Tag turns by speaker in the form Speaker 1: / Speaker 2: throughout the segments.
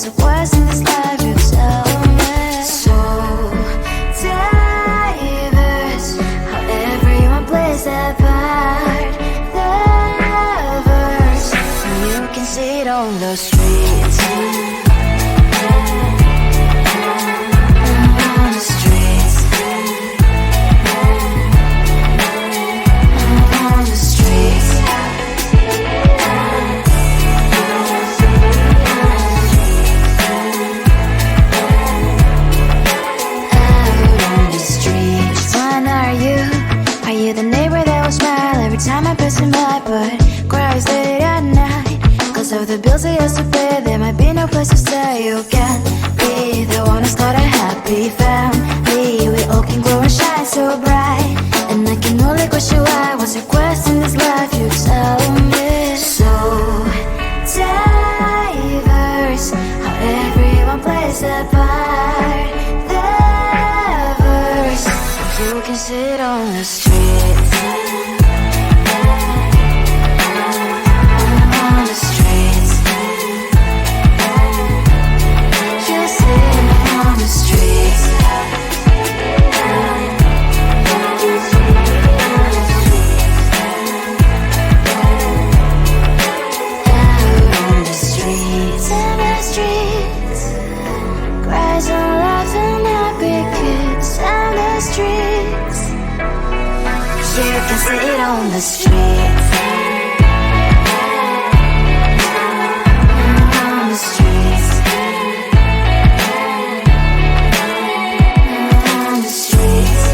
Speaker 1: it was in this life, you tell me. So diverse, how everyone plays their part. Their verse, and you can see it on the streets. On the streets. On the streets. The neighbor that will smile every time I pass him by, but cries late at night cause of the bills he has to pay. There might be no place to stay. You can't be the one who's got a happy family. We all can glow and shine so bright, and I can only question why. What's your quest in this life? You tell me. So diverse, how everyone plays their part. Their verse, you can sit on the street. On the streets. You sit on the streets. Out on the streets. On the streets. Cries and laughing happy kids. On the streets. You can sit on the streets. On the streets. On the streets.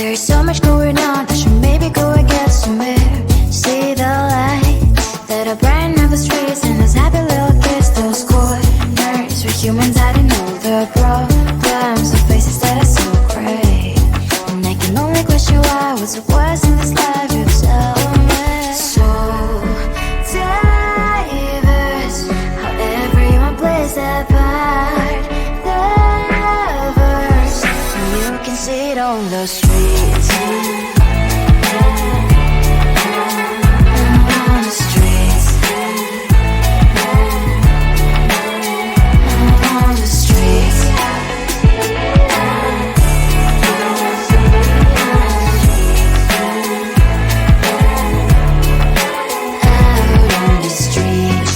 Speaker 1: There's so much going on, I should maybe go and get some air. See the lights that are brighten up the streets, and those happy little kids, those corners where humans hiding all the problems, the faces that are so great. And I can only question why, what's the worst in this life, you tell me. So diverse, how everyone plays their part. Lovers, and you can see it on the streets. On the streets. On the streets.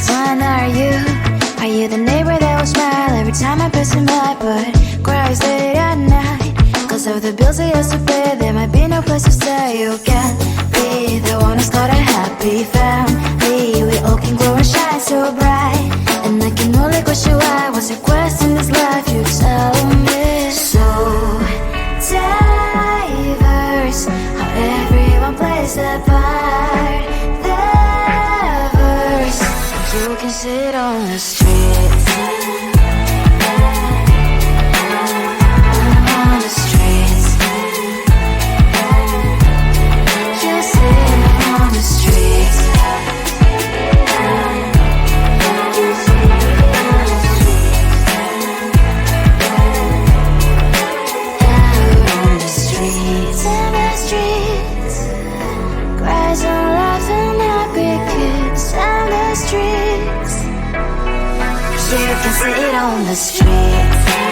Speaker 1: Swan, are you the neighbor that will smile every time I'm passing by, but cries late at night? Cause of the bills I used to pay, there might be no place to stay. You can't be the one who's got a happy family. We all can glow and shine so bright, and I can only question why, what's the quest in this life, you tell me. So diverse, how everyone plays their part. Lovers, you can sit on the streets. On the streets. You sit on the streets. You sit on the streets. Out on the streets. On the streets. Cries and laughing happy kids on the streets. You can see it on the streets.